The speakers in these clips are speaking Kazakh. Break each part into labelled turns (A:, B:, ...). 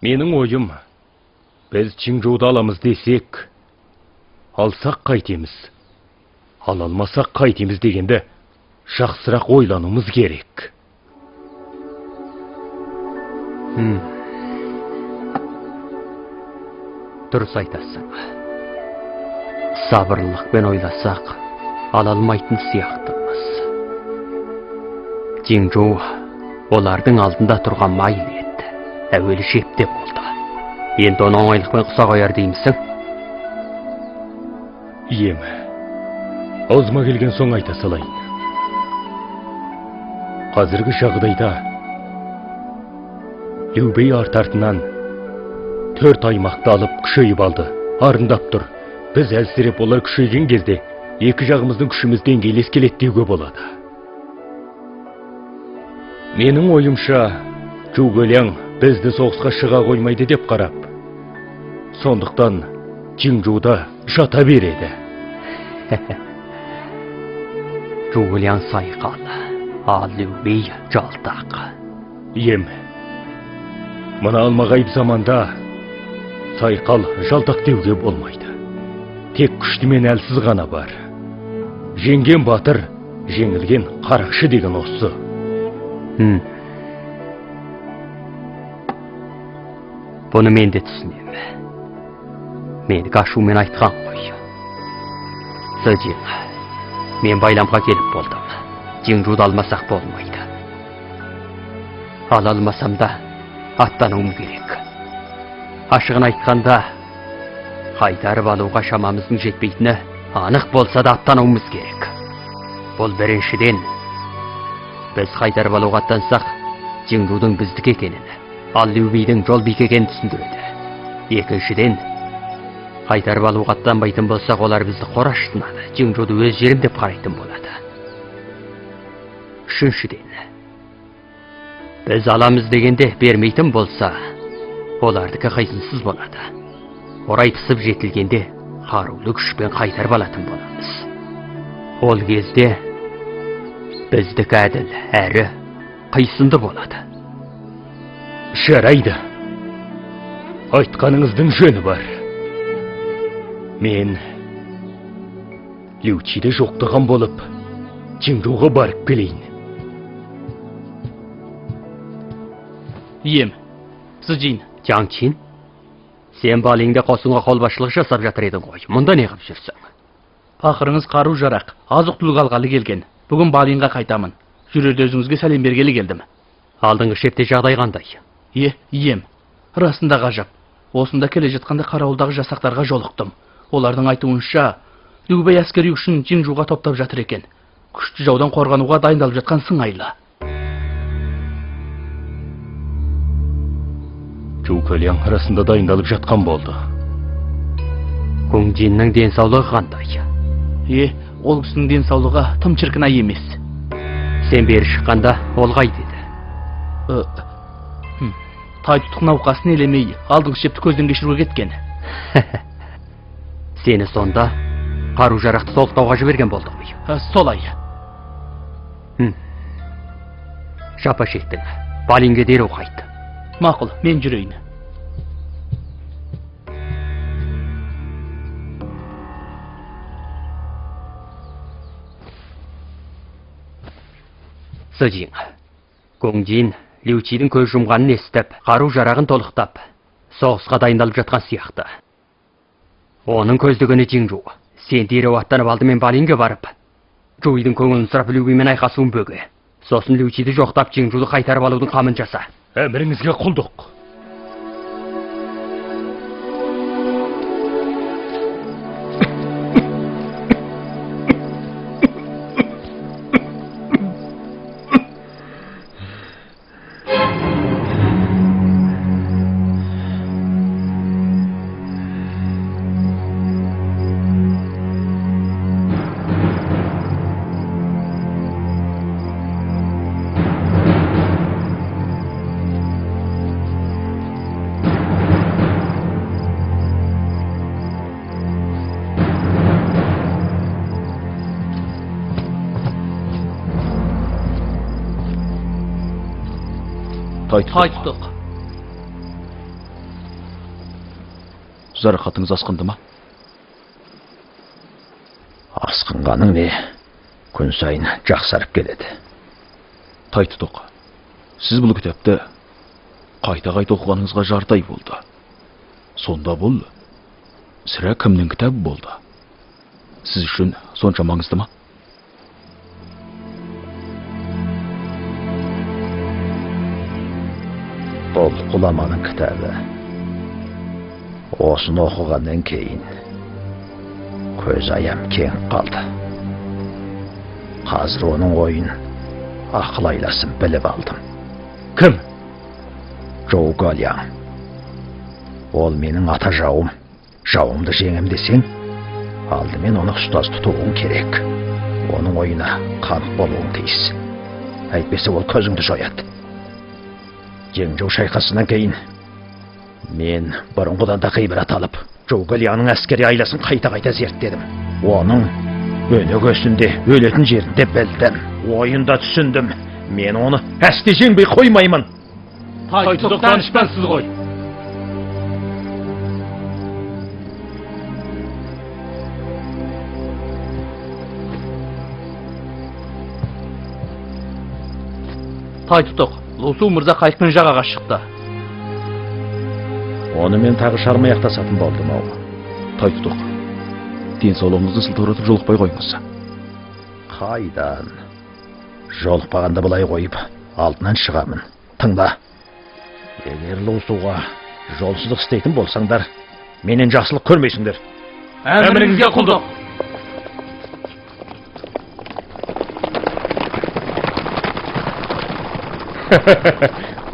A: Менің ойым, біз Чиңжуды аламыз десек, алсақ қайтеміз, ала алмасақ қайтеміз дегенді жақсырақ ойлануымыз керек.
B: Дұрыс айтасың. Сабырлықпен ойласақ, ала алмайтын сияқтымыз. Чиңжу олардың алдында тұрған май ет, әуелі шепте болды. Енді оны оңайлықпен құса қояр деймісің?
A: Ием, аузыма келген соң айта салайын. Қазіргі жағдайда Лю Бей арт артынан 4 аймақты алып күшейіп алды, арындап тұр. Біз әлсіреп олар күшейген кезде екі жағымыздың күшіміз деңгейлес келеді деуге болады. Менің ойымша, Чугөляң бізді соғысқа шыға қоймайды деп қарап, сондықтан Чиңжуда жата береді.
B: Чугөляң сайқалы, ал Лю Бей жалтақ.
A: Ием, мына алмағайып заманда сайқал жалтақ деуге болмайды. Тек күшті мен әлсіз ғана бар. Жеңген батыр, жеңілген қарақшы деген осы.
B: Бұны мен де түсінем. Мен қашумен айтқан ғой. Сыжин, мен байламға келіп болдым. Чиңжуды алмасақ болмайды. Ала алмасам да аттануым керек. Ашығын айтқанда, қайтарып алуға шамамыздың жетпейтіні анық болса да аттануымыз керек. Бұл біріншіден, біз қайтарып алуға аттансақ, Чиңжудың біздікі екенін, ал Лю Бейдің жол биік екенін түсіндіреді. Екіншіден, қайтарып алуға аттанбайтын болсақ, олар бізді қорашытынады, Чиңжуды өз жерім деп қарайтын болады. Үшіншіден, біз аламыз дегенде бермейтін болса, олардікі қайсынсыз болады. Орай пысып жетілгенде қарулы күшпен қайтарып алатын боламыз. Ол кезде біздікі әділ әрі қайсынды болады.
A: Жарайды. Айтқаныңыздың жөні бар. Мен Лючиді жоқтаған болып, Чиңжуға барып келейін.
C: Ием, Сыжин.
B: Жаңчин, сен балеңде қосыңа қолбасшылық жасап жатыр едің ғой. Мұнда не қып жүрсің?
C: Пақырыңыз қару жарақ, азық-түлік алғалы келген. Бүгін балинға қайтамын. Жүрерде өзіңізге сәлем бергелі келдім.
B: Алдыңғы шепте жағдай қандай?
C: Ием, расында ғажап. Осында келе жатқанда қарауылдағы жасақтарға жолықтым. Олардың айтуынша, Лю Бей әскери үшін Чиңжуға топтап жатыр екен. Күшті жаудан қорғануға дайындалып жатқан сыңайлы.
A: Чугөляң арасында дайындалып жатқан болды.
B: Гуңжиннің денсаулығы қандай?
C: Ол кісінің денсаулығы тым шіркін-ай емес.
B: Сен бері шыққанда ол қай деді?
C: Тай тұтық науқасын елемей, алдыңғы шепті көзден кешіруге кеткен.
B: Сені сонда қару жарақты солықтауға жіберген болды ғой?
C: Солай.
B: Жапа шектің, балинге дереу қайт.
C: Мақұл, мен жүрейін.
B: Сыжин, Гуңжин Лючидің көз жұмғанын естіп, қару жарағын толықтап, соғысқа дайындалып жатқан сияқты. Оның көздігіні Чиңжу. Сен дереу аттанып алдымен балинге барып, Чуйдың көңілін сұрап Лю Беймен айқасуын бөге. Сосын Лючиді жоқтап Чиңжуды қайтарып алудың қамын жаса.
A: Әміріңізге құлдық.
C: Тай тұтық. Жарақатыңыз асқынды ма?
D: Асқынғаның не? Күн сайын жақсарып келеді.
C: Тайтұтық, сіз бұл кітапты қайта-қайта оқығаныңызға жарты ай болды. Сонда бұл сірә кімнің кітабы болды? Сіз үшін сонша маңызды ма?
D: Бұл Құламаның кітабы. Осыны оқығаннан кейін көз аям кең қалды. Қазір оның ойын ақыл айласын біліп алдым.
A: Кім?
D: Жоу Галияң. Ол менің ата жауым. Жауымды жеңем десең, алдымен оны ұстаз тұтуың керек. Оның ойына қанық болуың тиіс. Әйтпесе ол көзіңді жояды. Жеңжоу шайқасынан кейін мен бұрынғыдан да ғибрат алып, Жоу Галияңның әскери айласын қайта-қайта зерттедім. Оның өнөгөсінде, өлетін жерінде білдім. Ойында түсіндім. Мен оны әсте жеңбей қоймаймын.
A: Тайтұтық данышпансыз ғой.
C: Тайтұтық, Лусу мырза қайықпен жағаға шықты.
D: Оны мен тағы шармай ақтасатын болдым ау.
C: Тайтұтық, денсаулығыңызды сылтауратып жолықпай қойыңыз.
D: Қайдан? Жолықпағанда былай қойып, алдынан шығамын. Тыңда. Егер Лусуға жолсыздық істейтін болсаңдар, менен жақсылық көрмейсіңдер.
C: Әміріңізге құлдық.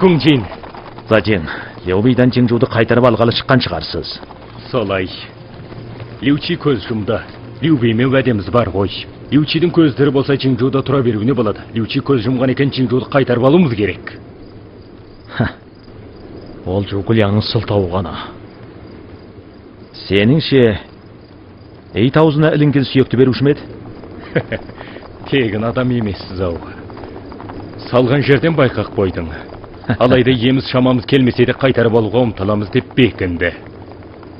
A: Күңжин.
D: Затен, Леубейдан Жеңжуды қайтарып алғалы шыққан шығарсыз.
A: Солай. Леучи көз жұмды. Леубеймен уәдеміз бар ғой. Леучидің көздері болса Жеңжуда тұра беруіне болады. Леучи көз жұмған екен, Жеңжуды қайтарып алуымыз керек.
D: Ол Жоугулияңның сылтауы ғана. Сеніңше, ит аузына ілінген сүйекті беруші ме еді?
A: Тегін адам емессіз ау. Салған жерден байқақ қойдың. Алайда еміз шамамыз келмесе де қайтарып алуға ұмтыламыз деп бекінді.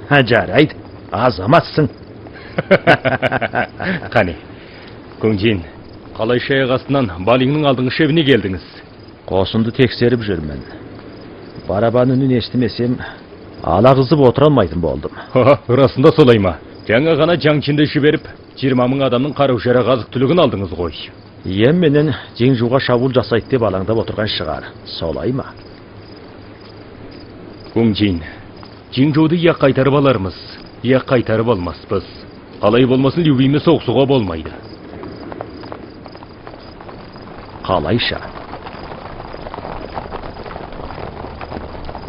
D: Жарайды, азаматсың.
A: Қане, Күңжин, қалай шаяқ астынан Балиңнің алдыңғы шебіне келдіңіз?
D: Қосынды тексеріп жүрмін. Барабан үнін естімесем, алағызып отыра алмайтын болдым.
A: Расында солай ма? Жаңа ғана Жаңчинді жіберіп, 20 мың адамның қару-жарақ азық-түлігін алдыңыз ғой.
D: Ем менен Жеңжуға шабуыл жасайды деп алаңдап отырған шығар. Солай ма?
A: Күңжин, Жеңжуды я қайтарып алармыз, я қайтарып алмаспыз. Қалай болмасын Леубеймен соғысуға болмайды.
D: Қалайша?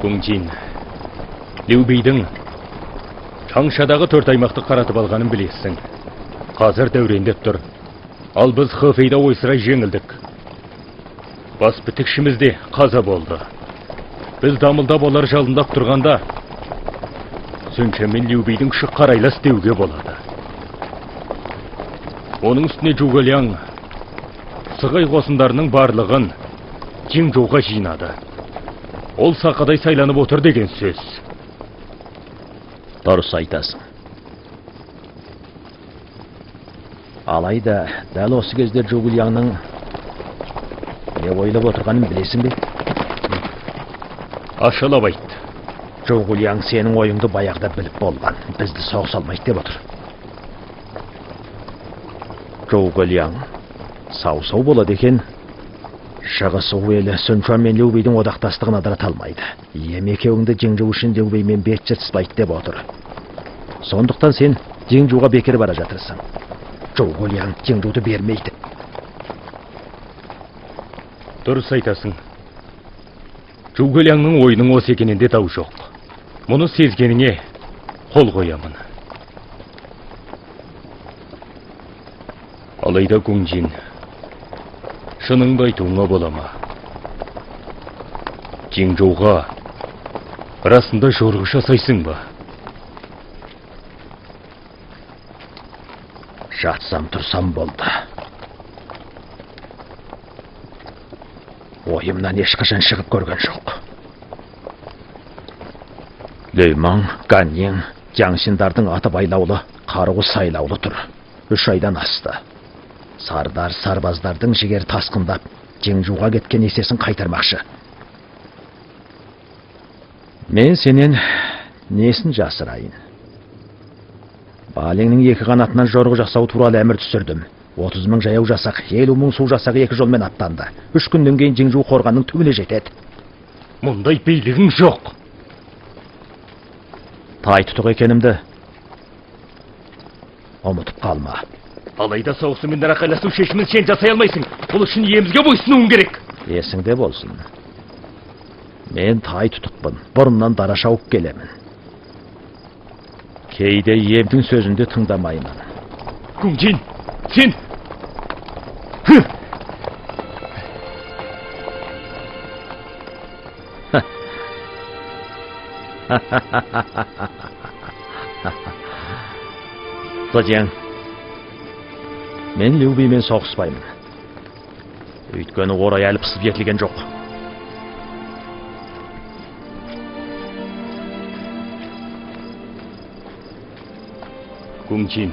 A: Күңжин, Леубейдің Шаңшадағы 4 аймақты қаратып алғанын білесің. Қазір дәурендеп тұр. Ал біз Хэфейда ойсырай жеңілдік. Бас бітікшімізде қаза болды. Біз дамылдап олар жалындап тұрғанда, Сөншемен Леубейдің күші қарайлас деуге болады. Оның үстіне Жоугулияң Сығай қосындарының барлығын Жеңжуға жинады. Ол сақадай сайланып отыр деген сөз.
D: Дұрыс айтасың. Алайда, дәл осы кезде Жоугулияңның не ойлап отырғанын білесің бе?
A: Ашылап айт.
D: Жоугулияң сенің ойыңды баяғыда біліп болған. Бізді соғыс алмайды деп отыр. Жоугулияң сау-сау болады екен. Шығыс уелі Сөншуан мен Леубейдің одақтастығын адырата алмайды. Ем екеуіңді Жеңжу үшін Леубеймен бет жыртыспайды деп отыр. Сондықтан сен Жеңжуға бекер бара жатырсың. Жоугулияң Жеңжуді бермейді.
A: Дұрыс айтасың. Жоугулияңның ойының осы екенінде дау жоқ. Мұны сезгеніңе қол қоямын. Алайда Күңжин, шыныңды айтуыңа бола ма? Жеңжуға расында жорғыш жасайсың ба?
D: Жатсам тұрсам болды. Ойымнан ешқашан шығып көрген жоқ. Лөймаң, Ганьең, жаңшындардың аты байлаулы, қаруы сайлаулы тұр. 3 айдан асты. Сардар сарбаздардың жігер тасқындап, Жеңжуға кеткен есесін қайтармақшы. Мен сенен несін жасырайын? Балеңнің 2 қанатынан жорғы жасау туралы әмір түсірдім. 30 мың жаяу жасақ, 50 мың су жасағы 2 жолмен аттанды. 3 күннен кейін Жеңжу қорғанның түбіне жетеді.
A: Мұндай билігің жоқ.
D: Тай тұтық екенімді ұмытып қалма.
A: Алайда соғысымен рақайласу шешімін сен жасай алмайсың. Бұл үшін емізге бойсынуың керек.
D: Есіңде болсын. Мен тай тұтықпын, бұрыннан дара шауып келемін. Кейде емдің сөзінде тыңдамаймын.
A: Күңжин, сен...
D: Зажияң, мен Любимен соғыспаймын. Өйткені орай әлі пысып жетілген жоқ.
A: Күңжин,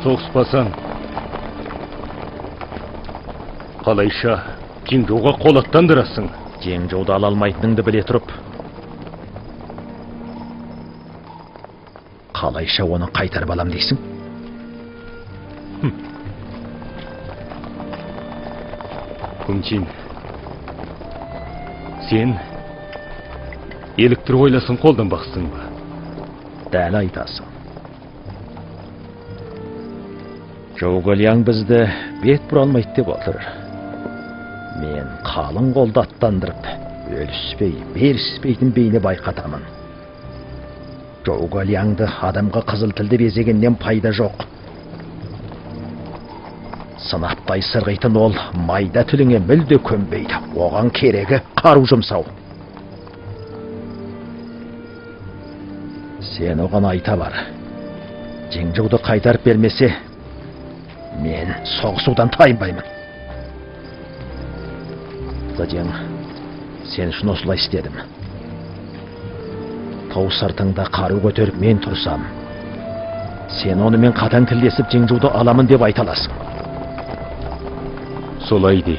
A: соғыспасаң, қалайша Жеңжуға қол аттандырасың.
D: Жеңжуды ала алмайтыныңды біле тұрып, қалайша оны қайтарып алам дейсің?
A: Күңжин, сен еліктір ойласын қолданбақсың ба?
D: Дәл айтасың. Жоғалияң бізді бет бұра алмайды деп отыр. Мен қалың қолды аттандырып, өліспей, беріспейтін бейне байқатамын. Жоғалияңды адамға қызыл тілді безегеннен пайда жоқ. Сынаптай сырғайтын ол майда тіліңе мүлде көнбейді. Оған керегі қару жұмсау. Сен оған айта бар. Жеңжуді қайтарып бермесе, мен соғысудан тайынбаймын. Зажияң, сен үшін осылай істедім. Тау сыртыңда қару көтеріп мен тұрсам, сен онымен қатаң тілдесіп Жеңжуді аламын деп айта аласың.
A: Солай де.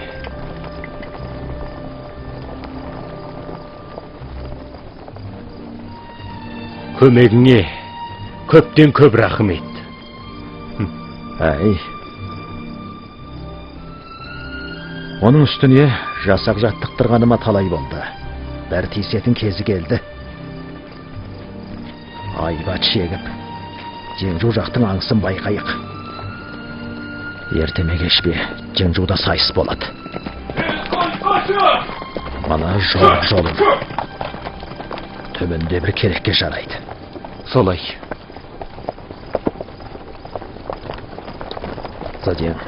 A: Көмегіңе көптен көп рахмет.
D: Әй. Оның үстіне жасақ жаттықтырғаныма талай болды. Бір тиісетін кезі келді. Айбат шегіп, Жеңжу жақтың аңысын байқайық. Ертеме кешпе Жеңжуда сайыс болады. Мана жолым. Төменде бір керекке жарайды.
A: Солай.
D: Зажияң,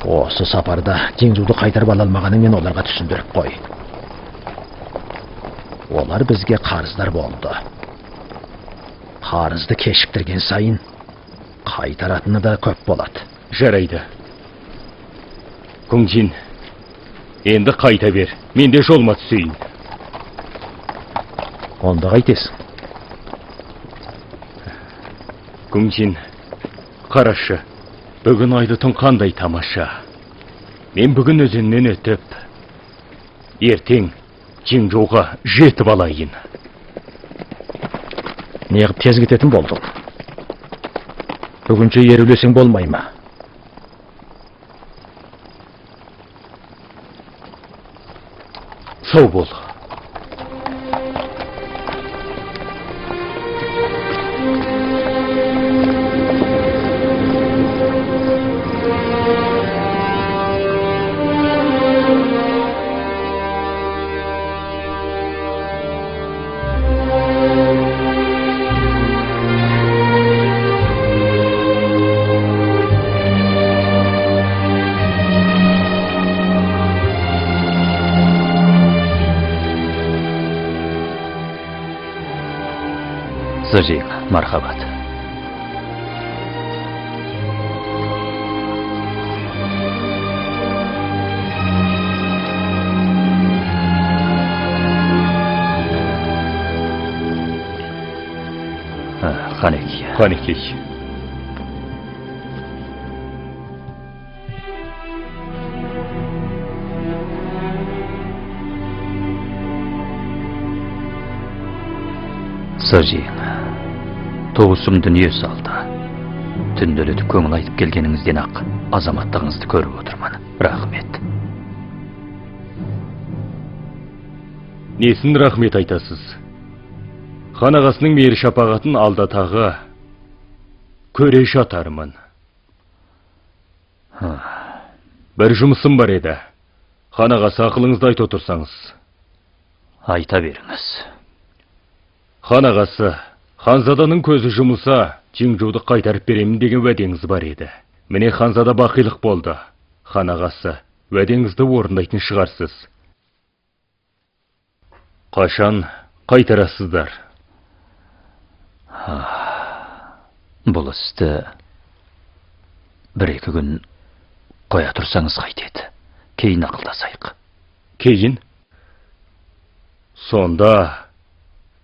D: осы сапарда Жеңжуді қайтарып ала алмағаныңмен оларға түсіндіріп қой. Олар бізге қарыздар болды. Қарызды кешіктірген сайын қайтаратыны да көп болады.
A: Жарайды. Күңжин, енді қайта бер. Мен де жолыма түсейін.
D: Онда қайтесің?
A: Күңжин, қарашы, бүгін Айдытың қандай тамаша. Мен бүгін өзеннен өтіп, ертең Жеңжуға жетіп алайын.
D: Неғып тез кететін болдың? Бүгінше ерулесең болмай ма?
A: Сау бол.
B: Зажиң, мархабат. Қанеки.
A: Қанекей.
B: Сажиң, тоғысым дүние салды. Түнделетіп көңіл айтып келгеніңізден ақ азаматтығыңызды көріп отырмын. Рахмет.
A: Несін рахмет айтасыз? Хан ағасының мейір шапағатын алда тағы көре жатармын. Бір жұмысым бар еді. Хан ағасы, ақылыңызды айта отырсаңыз.
B: Айта беріңіз.
A: Хан ағасы, ханзаданың көзі жұмылса, Жиңжуды қайтарып беремін деген уәдеңіз бар еді. Міне ханзада бақилық болды. Хан ағасы, уәдеңізді орындайтын шығарсыз. Қашан қайтарасыздар?
B: Бұл істі бір-екі күн қоя тұрсаңыз қайтеді. Кейін ақылдасайық.
A: Кейін? Сонда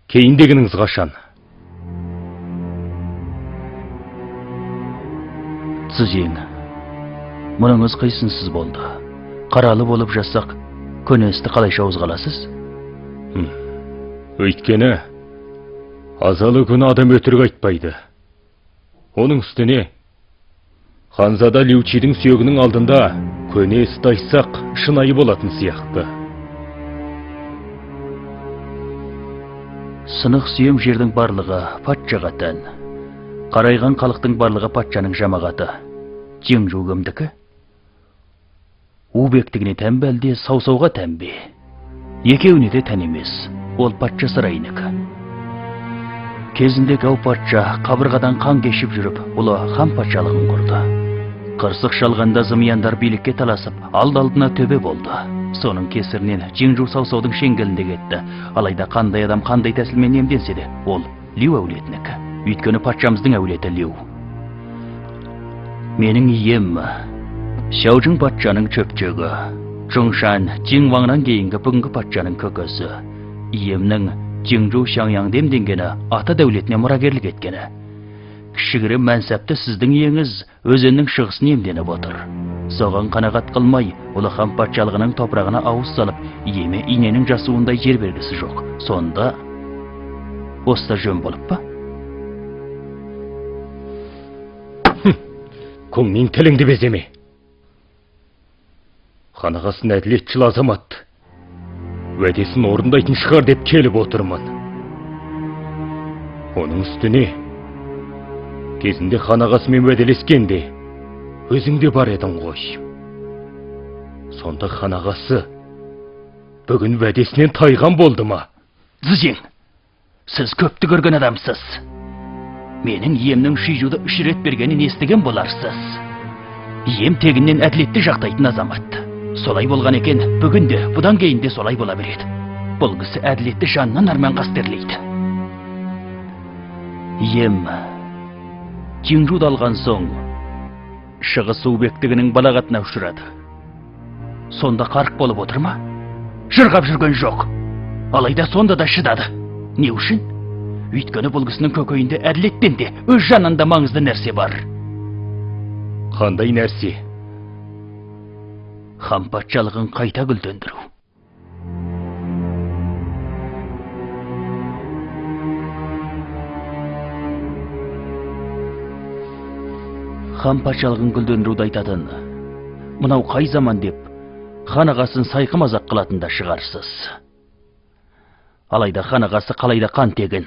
A: кейін дегеніңіз қашан?
C: Цзинь, мұныңыз қисынсыз болды. Қаралы болып жасақ, көнесті қалайша ауызғаласыз?
A: Өйткені азалы күні адам өтірік айтпайды. Оның үстіне ханзада Лючидің сүйегінің алдында көне істі айтсақ шынайы болатын сияқты.
C: Сынық сүйем жердің барлығы патшаға тән. Қарайған халықтың барлығы патшаның жамағаты. Жиңжу кімдікі? Убектігіне тән бе әлде саусауға тән бе? Екеуіне де тән емес. Ол патша сарайынікі. Кезінде гау патша қабырғадан қан кешіп жүріп, ұлы хан патшалығын құрды. Қырсық шалғанда зымияндар билікке таласып, алдына төбе болды. Соның кесірінен Жиңжу саусаудың шеңгелінде кетті. Алайда қандай адам қандай тәсілмен емденсе де, ол Лю әулетінікі. Өйткені патшамыздың әулеті Лю. Менің ием Шаужың патшаның чөпчегі. Чоңшан Жиңваңнан кейінгі бүгінгі патшаның көкесі. Иемнің Жиңжу Шаңяң демденгені ата дәулетіне мұрагерлік еткені. Кішігірім мәнсәпті сіздің иеңіз өзеннің шығысын емденіп отыр. Соған қанағат қылмай, ұлы хан патшалығының топырағына ауыз салып, иеме иненің жасуындай жер бергісі жоқ. Сонда оста жөн болып па?
A: Көңнен тіліңді беземе. Хан ағасын әділетшіл азамат. Уәдесін орындайтын шығар деп келіп отырмын. Оның үстіне кезінде хан ағасымен уәделескенде өзіңде бар едің ғой. Сонда хан ағасы бүгін уәдесінен тайған болды ма?
C: Цзинь, сіз көпті көрген адамсыз. Менің иемнің Шижуды 3 рет бергенін естіген боларсыз. Ием тегіннен әділетті жақтайтын азамат. Солай болған екен, бүгін де, бұдан кейін де солай бола береді. Бұл кісі әділетті жанынан арман қастерлейді. Ием Жиңжуды алған соң шығыс убектігінің балағатына ұшырады. Сонда қарқ болып отыр ма? Жырғап жүрген жоқ. Алайда сонда да шыдады. Не үшін? Өйткені бұл кісінің көкейінде әділеттен де өз жанында маңызды нәрсе бар.
A: Қандай нәрсе?
C: Хан патшалығын қайта гүлдендіру. Хан патшалығын гүлдендіруді айтатын, мынау қай заман деп, хан ағасын сайқы мазақ қылатында шығарсыз. Алайда хан ағасы қалайда қан тегін.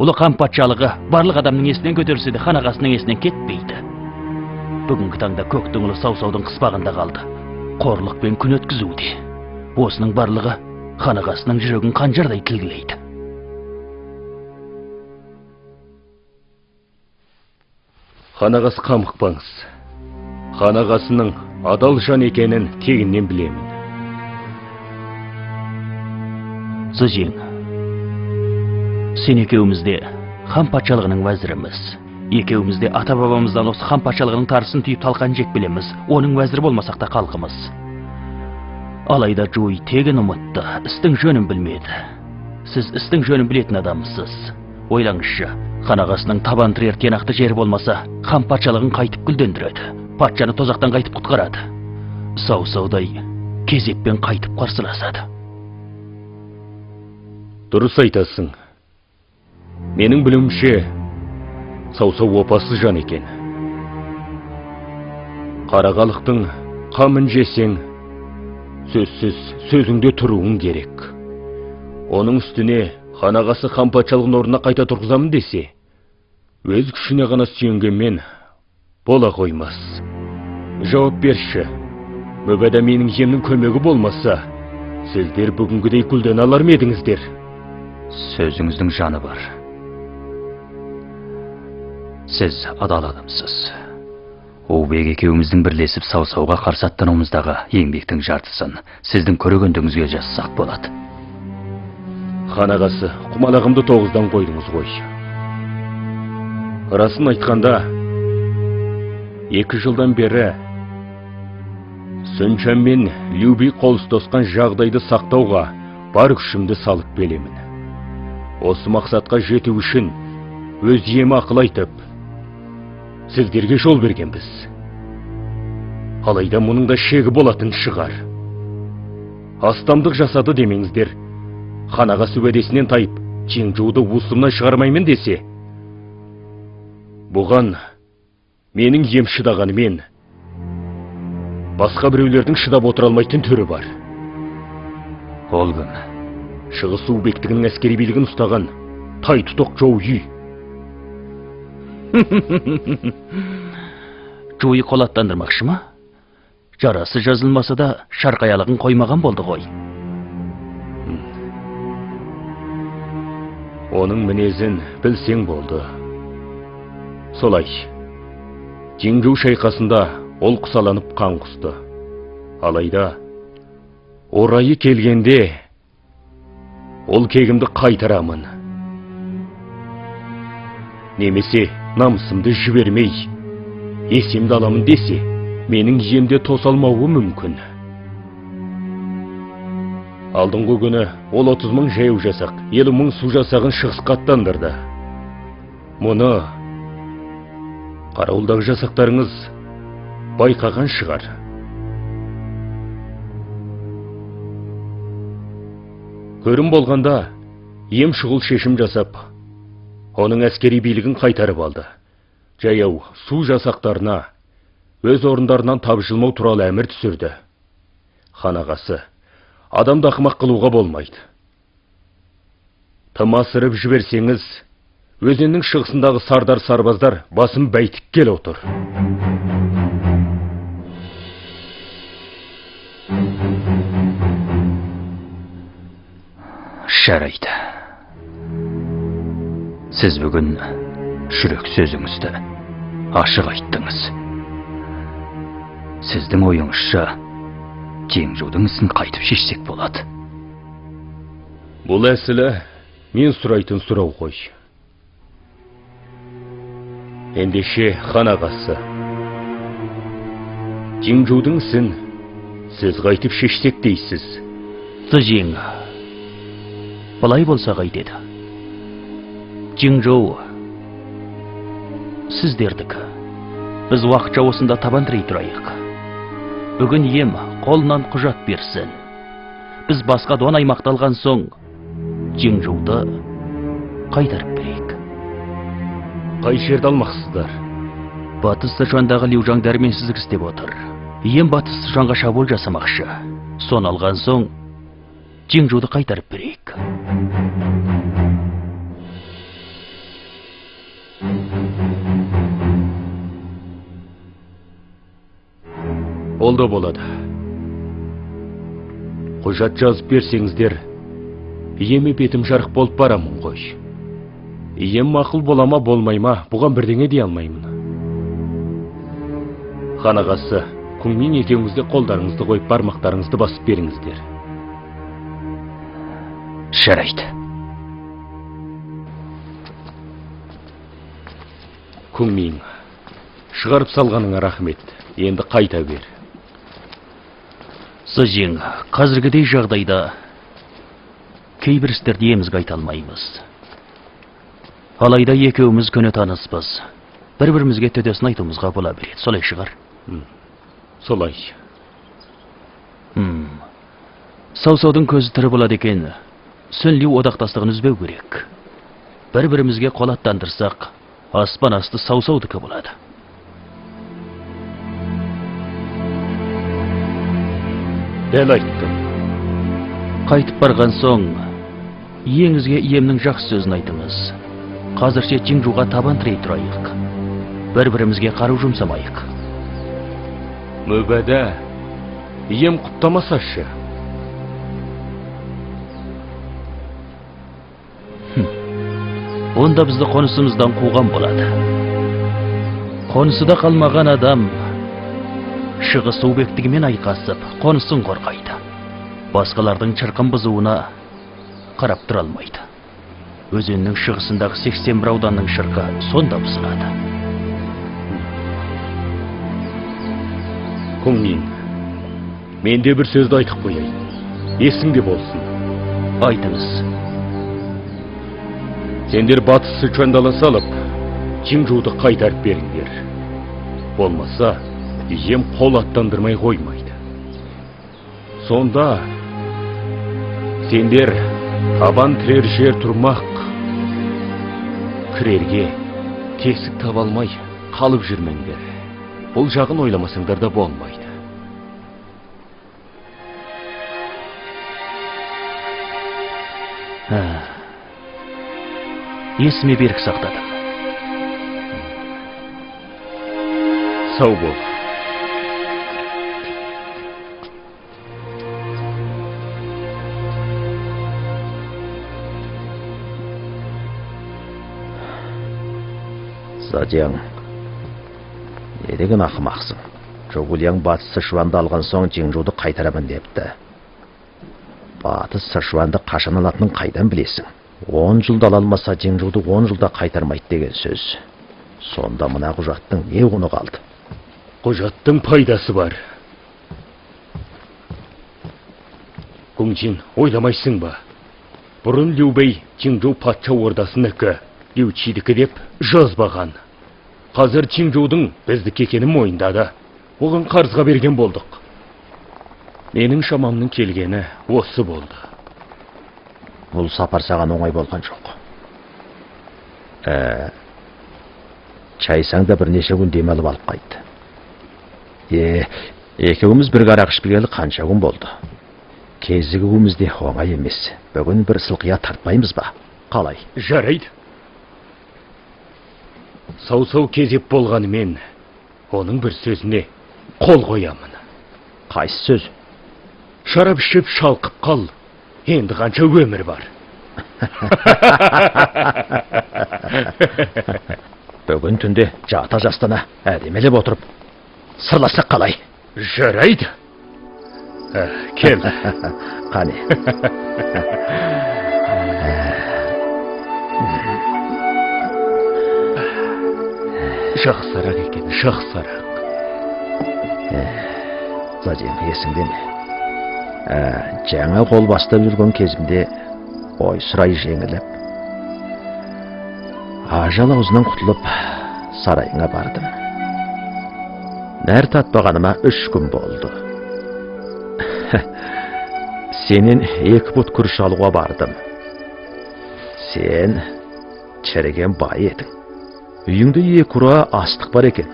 C: Ұлы хан патшалығы барлық адамның есінен көтерілсе де хан ағасының есінен кетпейді. Бүгінгі таңда көктің ұлы саусаудың қыспағында қалды. Қорлықпен күн өткізуде. Осының барлығы хан ағасының жүрегін қанжардай тілгілейді.
A: Хан ағасы қамықпаңыз. Хан ағасының адал жан екенін тегіннен білемін.
C: Цзинь, сен екеумізде хан патшалығының уәзіріміз. Екеумізде ата-бабамыздан осы хан патшалығының тарысын түйіп талқан жек білеміз. Оның уәзірі болмасақ та қалқымыз. Алайда Жуй тегін ұмытты, істің жөнін білмеді. Сіз істің жөнін білетін адамсыз. Ойлаңызшы,
B: Ханағасының табан тірер тиянақты жері болмаса, хан патшалығын қайтып гүлдендіреді. Патшаны тозақтан қайтып құтқарады. Сау-саудай кезеппен қайтып қарсыласады.
A: Дұрыс айтасың. Менің білуімше, Сау-сау опасыз жан екен. Қарағалықтың қамын жесең, сөзсіз сөзіңде тұруың керек. Оның үстіне ханағасы хан патшалығын орнына қайта тұрғызамын десе, өз күшіне ғана сүйенгенмен бола қоймас. Жауап берші, мүбәда менің емнің көмегі болмаса, сіздер бүгінгідей гүлден алар ма едіңіздер?
B: Сөзіңіздің жаны бар. Сіз адал адамсыз. Оубек екеуміздің бірлесіп Сау-сауға қарсы аттануымыздағы еңбектің жартысын сіздің көрегендігіңізге жазсақ болады.
A: Ханағасы, құмалағымды 9-дан қойдыңыз ғой. Расын айтқанда, 2 жылдан бері Сүнчан мен Люби қол ұстасқан жағдайды сақтауға бар күшімді салып белемін. Осы мақсатқа жету үшін өз ем ақыл айтып, сіздерге жол бергенбіз. Алайда мұның да шегі болатын шығар. Астамдық жасады демеңіздер. Ханағасы уәдесінен тайып, Чинжуды уысымнан шығармаймын десе, бұған менің ем шыдағанымен басқа біреулердің шыдап отыра алмайтын түрі бар.
B: Ол кім?
A: Шығыс Оубектігінің әскери билігін ұстаған тай тұтық Жоуи.
B: Жоуи қолаттандырмақшы ма? Жарасы жазылмаса да шарқаялығын қоймаған болды ғой.
A: Оның мінезін білсең болды. Солай, Чинжу шайқасында ол құсаланып қан құсты. Алайда, орайы келгенде, ол кегімді қайтарамын. Немесе намысымды жібермей, есемді аламын десе, менің емде тосалмауы мүмкін. Алдыңғы күні ол 30 мың жаяу жасақ, 50 мың су жасағын шығысқа аттандырды. Мұны қарауылдағы жасақтарыңыз байқаған шығар. Көрім болғанда, ем шұғыл шешім жасап, оның әскери билігін қайтарып алды. Жаяу су жасақтарына өз орындарынан табжылмау туралы әмір түсірді. Ханағасы адамды ақымақ қылуға болмайды. Тым асырып жіберсеңіз, өзеннің шығысындағы сардар сарбаздар басым бәйтік кел отыр.
B: Жарайды. Сіз бүгін жүрек сөзіңізді ашық айттыңыз. Сіздің ойыңызша Чинжудың ісін қайтып шешсек болады.
A: Бұл әсілі мен сұрайтын сұрау ғой. Ендеше ханағасы, Чинжудың ісін сіз қайтып шешсек дейсіз.
B: Цзинь, былай болса қайтеді. Чинжу сіздердікі. Біз уақытша осында табан тірей тұрайық. Бүгін ем қолынан құжат берсін. Біз басқа дон аймақты алған соң, Чинжуды қайтарып берейік.
A: Қай жерді алмақсыздар?
B: Батыс Сычуандағы Лиужан дәрменсіздік істеп отыр. Ем Батыс Сычуанға шабуыл жасамақшы. Сон алған соң, Чинжуды қайтарып берейік.
A: Ол да болады. Құжат жазып берсеңіздер, емі бетім жарық болып барамын ғой. Ем мақұл болама болмайма, бұған бірдеңе дей алмаймын. Ханағасы, Күңмин екеуіңізде қолдарыңызды қойып, бармақтарыңызды басып беріңіздер.
B: Жарайды.
A: Күңмин, шығарып салғаныңа рахмет. Енді қайта бер.
B: Цзинь, қазіргідей жағдайда кейбір істерді емізге айта алмаймыз. Алайда екеуміз күні таныспыз. Бір-бірімізге төтесін айтуымызға бола береді. Солай шығар.
A: Солай.
B: Саусаудың көзі тірі болады екен. Сөнлеу одақтастығын үзбеу керек. Бір-бірімізге қол аттандырсақ, аспан асты саусаудікі болады.
A: Дәл айттың.
B: Қайтып барған соң, еңізге иемнің жақсы сөзін айтыңыз. Қазірше Чинжуға табан тірей тұрайық. Бір-бірімізге қару жұмсамайық.
A: Мүбәдә, ием құптамасашы.
B: Онда бізді қонысымыздан қуған болады. Қонысыда қалмаған адам шығыс су бектігімен айқасып, қонысын қорғайды. Басқалардың шырқын бұзуына қарап тұра алмайды. Өзеннің шығысындағы 81 ауданның шырқы сонда бұзылады.
A: Күңнен, мен де бір сөзді айтып қояйын. Есіңде болсын.
B: Айтыңыз.
A: Сендер батыс Сычуандала салып, Чинжуды қайтарып беріңдер. Болмаса, ием қол аттандырмай қоймайды. Сонда, сендер табан тірер жер тұрмақ. Кірерге тесік таба алмай қалып жүрмеңдер. Бұл жағын ойламасаңдар да болмайды.
B: Есіме берік сақтадым.
A: Сау бол.
D: Задяң, не деген ақымақсың? Жоғылияң батыс Сычуанды алған соң Чинжуды қайтарамын депті. Батыс Сычуанды қашан алатынын қайдан білесің? 10 жылда ала алмаса Чинжуды 10 жылда қайтармайды деген сөз. Сонда мына құжаттың не құны қалды?
A: Құжаттың пайдасы бар. Күңжин, ойламайсың ба? Бұрын Любей Чинжу патша ордасынікі, Лючидікі деп жазбаған. Қазір Чинжудың біздікі екенін мойындады. Оған қарызға берген болдық. Менің шамамның келгені осы болды.
D: Бұл сапар саған оңай болған жоқ. Чайсаң да бірнеше күн демалып алып қайтты. Екеуміз бір арақ ішпегелі қанша күн болды. Кезігуіміз де оңай емес. Бүгін бір сылқия тартпаймыз ба? Қалай?
A: Жарайды. Сау-сау кезеп болғанымен, оның бір сөзіне қол қоямын.
D: Қайсы сөз?
A: Шарап ішіп шалқып қал. Енді қанша өмір бар.
D: Бүгін түнде жата жастана әдемелеп отырып сырласақ қалай?
A: Жарайды. Кел.
D: Қане.
A: Жақсарақ екен, жақсарақ.
D: Заден, есіңде ме? Жаңа қол бастап жүрген кезімде ой сұрай жеңіліп, ажал аузынан құтылып сарайыңа бардым. Нәр татпағаныма 3 күн болды. Сенен 2 пұт күріш алуға бардым. Сен чіріген бай едің. Үйіңде 2 ұра астық бар екен.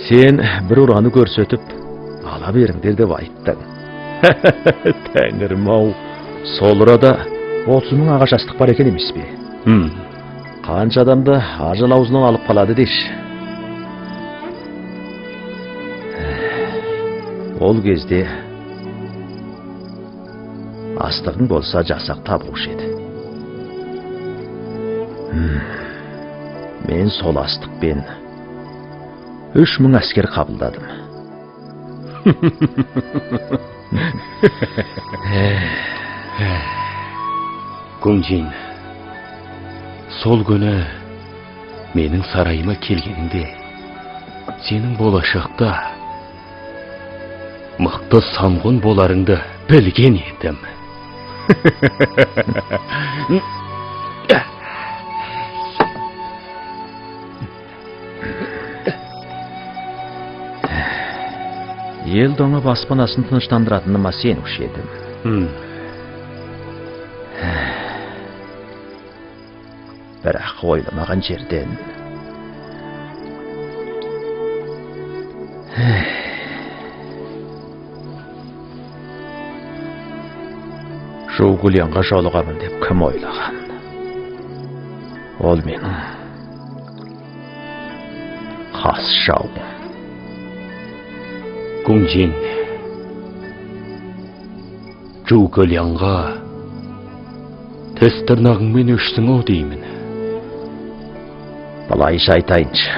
D: Сен бір ұраны көрсетіп, ала беріңдер деп айттың. Тәңірім-ау, сол ұрада 30 мың ағаш астық бар екен емес бе? Қанша адамды ажал аузынан алып қалады деш. Ол кезде астығың болса жасақ табылушы еді. Мен сол астықпен 3000 әскер қабылдадым.
A: Күңжин, сол күні менің сарайыма келгеніңде, сенің болашақта мықты самғын боларыңды білген едім.
D: Ел доңы баспанасын тыныштандыратыныма сенуші едім. Бірақ ойламаған жерден Жугулянға жолығамын деп кім ойлаған? Ол менің қас жауым.
A: Гунжин, Жугулянға тіс тырнағыңмен өшсің ау деймін.
D: Былайша айтайыншы.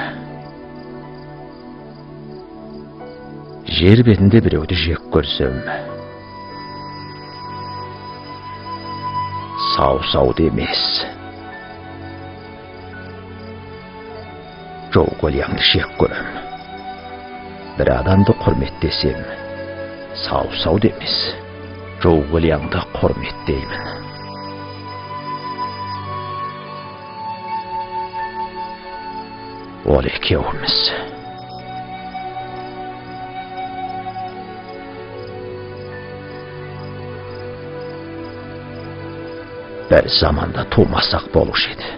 D: Жер бетінде біреуді жек көрсем, сау-сауды емес. Жугулянды жек көрем. Bir адамды құрметтесем, сау-сауды емес. Жугулянды құрметтеймін. Ол екеуміз. Bir zamanda tумасақ болушы еді.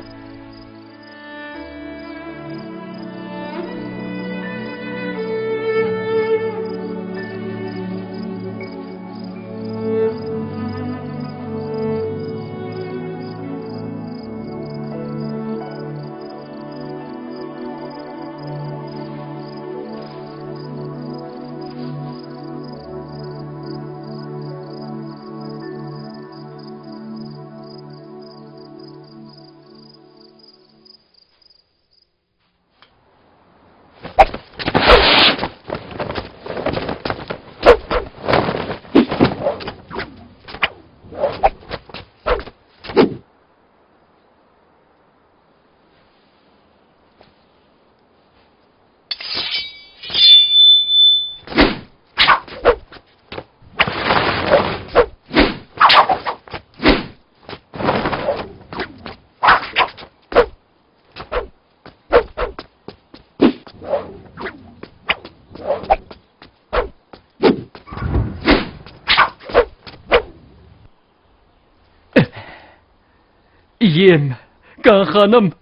B: Ем, Қан ханым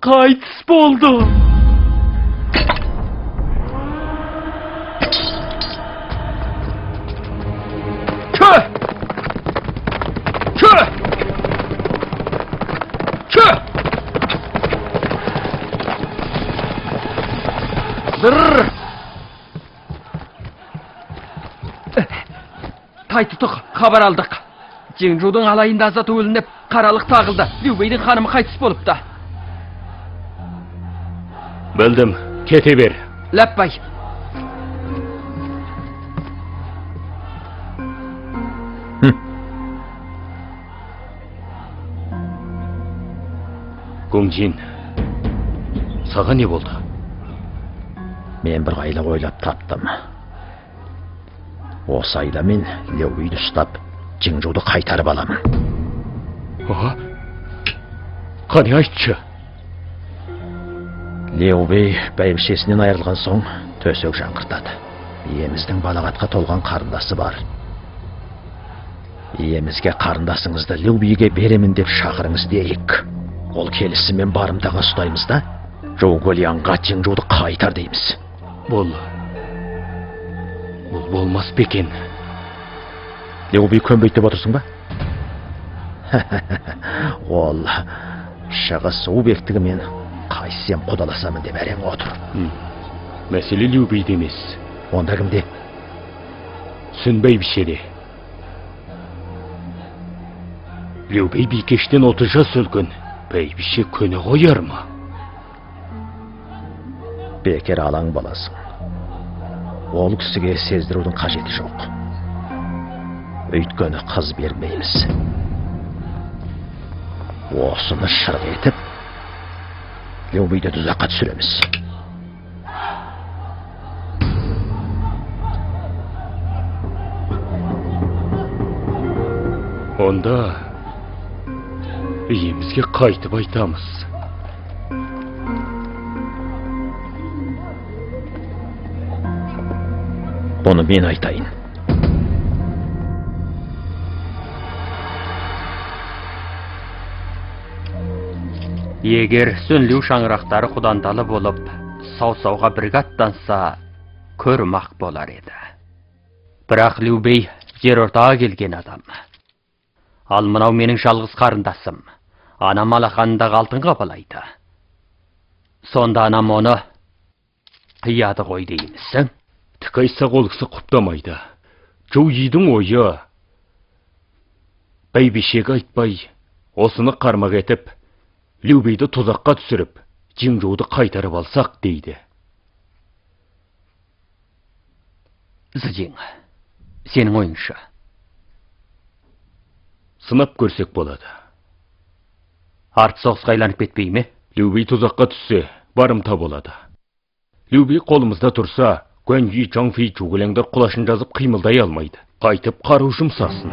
B: қайтыс болды. Тайтұтық хабар алдық. Жеңжудың алайында азат өлініп, қаралық тағылды. Любейдің ханымы қайтыс болыпты.
A: Білдім, кете бер.
B: Ләппай.
A: Гунжин, саған не болды?
D: Мен бір айла ойлап таптым. Осы айда мен Леуиді ұстап, Жеңжуды қайтарып аламын.
A: Қане айтшы?
D: Леубей бәйбішесінен айырылған соң төсек жаңғыртады. Иеміздің балағатқа толған қарындасы бар. Иемізге қарындасыңызды Леубейге беремін деп шақырыңыз дейік. Ол келісімен барымтаға ұстаймыз да, Жугулянға Жеңжуды қайтар дейміз.
A: Бұл болмас бекен.
D: Леубей көнбейт деп отырсың ба? Ол шығыс су бектігімен қайсем құдаласамын деп әрең отыр.
A: Мәселе Леубейде емес.
D: Онда кімде?
A: Сүн бәйбішеде. Леубей бикештен 30 жас өлген. Бәйбіше көне қояр ма?
D: Бекер алаң баласың. Ол кісіге сездірудің қажеті жоқ. Өйткені қыз бермейміз. Осыны шырқ етіп, Леубейді тұзаққа түсіреміз.
A: Онда үйімізге қайтып айтамыз.
D: Бұны мен айтайын.
B: Егер сөнлеу шаңырақтары құдандалы болып, сау-сауға бірге аттанса, көрмақ болар еді. Бірақ Любей жер ортаға келген адам. Ал мынау менің жалғыз қарындасым. Анам алақанындағы алтын қапалайды. Сонда анам оны қияды ғой деймісің?
A: Тік айтса ол кісі құптамайды. Жуйдың ойы. Бәйбішеге айтпай, осыны қармақ етіп, Любейді тұзаққа түсіріп, Жеңжуды қайтарып алсақ дейді.
B: Зыдең, сенің ойыңша?
A: Сынап көрсек болады.
B: Арт соғысқа айланып кетпей ме?
A: Любей тұзаққа түссе, барымта болады. Любей қолымызда тұрса, Гуанжи, Чаңфей, Чугілеңдер құлашын жазып қимылдай алмайды. Қайтып қару жұмсасын.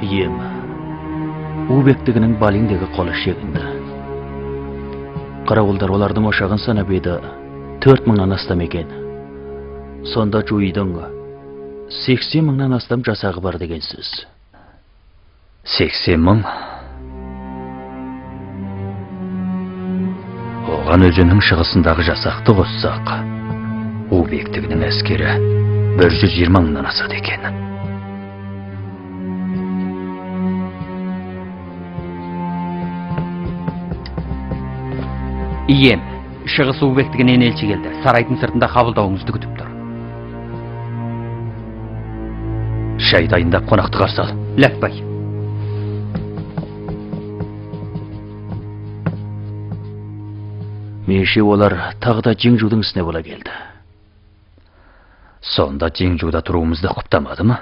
C: Ем, Убектігінің балиңдегі қолы шегінді. Қарауылдар олардың ошағын санап еді, 4.000-нан астам екен. Сонда Жуйдың 80.000-нан астам жасағы бар деген сөз.
D: 80.000? Оған өзінің шығысындағы жасақты қоссақ, Убектігінің әскері 120.000-нан асады екен.
B: Ием, шығыс Убектігінен елші келді. Сарайдың сыртында қабылдауыңызды күтіп тұр.
D: Шай дайындап қонақты қарсы ал.
B: Ләкбай.
C: Менше олар тағы да Жеңжудың ісіне бола келді.
D: Сонда Жеңжуда тұруымызды құптамады ма?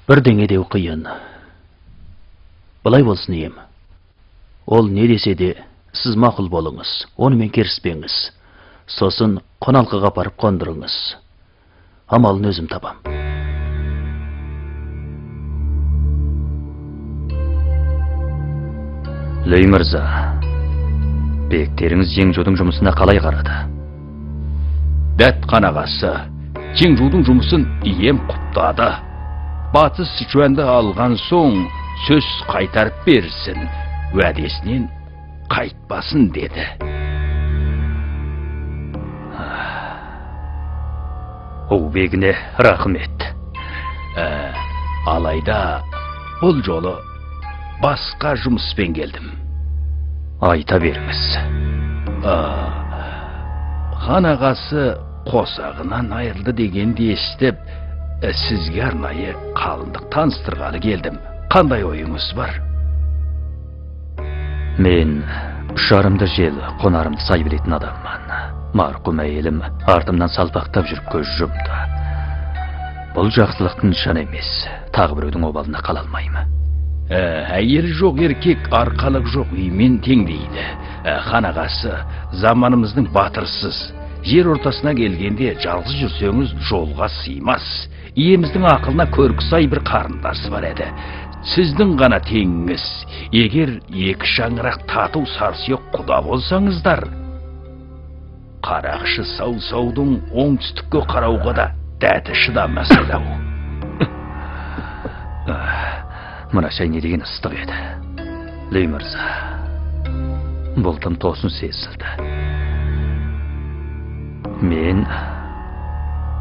C: Бірдеңе деу қиын. Былай болсын ем. Ол не десе де, сіз мақұл болыңыз, онымен керіспеңіз. Сосын қоналқыға барып қондырыңыз. Амалын өзім табам.
D: Лөй мырза, бектеріңіз Жеңжудың жұмысына қалай қарады?
E: Дәт қанағасы, Жеңжудың жұмысын ием құптады. Батыс Сычуанды алған соң сөз қайтарып берсін, уәдесінен қайтпасын деді.
D: Убегіне рахмет.
E: Алайда бұл жолы басқа жұмыспен келдім.
D: Айта беріңіз.
E: Хан ағасы қосағынан айырылды дегенді естіп, сізге арнайы қалындық таныстырғалы келдім. Қандай ойыңыз бар?
D: Мен ұшарымды жел, қонарымды сай білетін адаммын. Марқұм әйелім артымнан салпақтап жүріп көз жұмды. Бұл жақсылықтың нышаны емес, тағы біреудің обалына қала алмаймын.
E: Әйел жоқ еркек, арқалық жоқ үймен тең дейді. Хан ағасы, заманымыздың батырсыз. Жер ортасына келгенде жалғыз жүрсеңіз жолға сыймас. Иеміздің ақылына көркі сай бір қарындасы бар еді. Сіздің ғана теңіңіз. Егер екі шаңырақ тату сарсүйек құда болсаңыздар, қарақшы сау-саудың оңтүстікке қарауға да дәті шыдамас еді.
D: Мына шай не деген ыстық еді. Лөй мырза, бұл тым тосын сезілді. Мен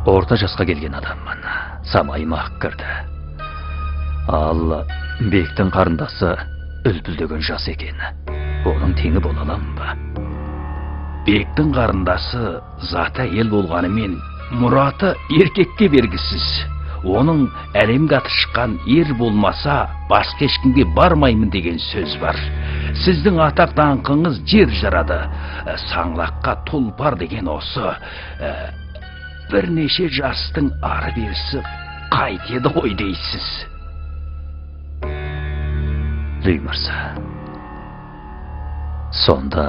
D: орта жасқа келген адаммын. Самайыма ақ кірді. Ал бектің қарындасы үлпілдеген жас екен. Оның теңі бола алам ба?
E: Бектің қарындасы заты әйел болғанымен, мұраты еркекке бергісіз. Оның әлемге аты шыққан ер болмаса, басқа ешкімге бармаймын деген сөз бар. сіздің атақ даңқыңыз жер жарады. Саңлаққа тұлпар деген осы. Бірнеше жастың ары берісі қайтеді ғой дейсіз.
D: Лүй мырза, сонда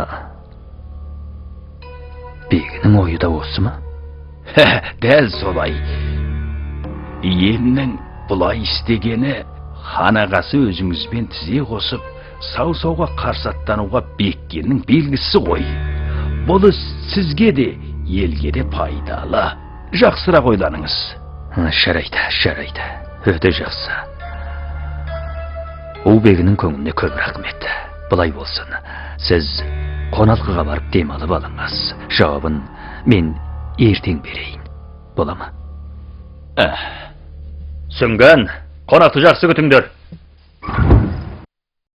D: бегінің ойы да осы ма?
E: Дәл солай. Елінің бұлай істегені хан ағасы өзіңізбен тізе қосып, сау-сауға қарсы аттануға беккеннің белгісі ғой. Бұл іс сізге де, елге де пайдалы. Жақсырақ ойланыңыз.
D: Жарайды, өте жақсы. Ол бегінің көңіліне көп рахмет. Бұлай болсын, сіз қоналқыға барып демалып алыңыз. Жауабын мен ертең берейін. Бола ма?
B: Сүңген, қонақты жақсы күтіңдер.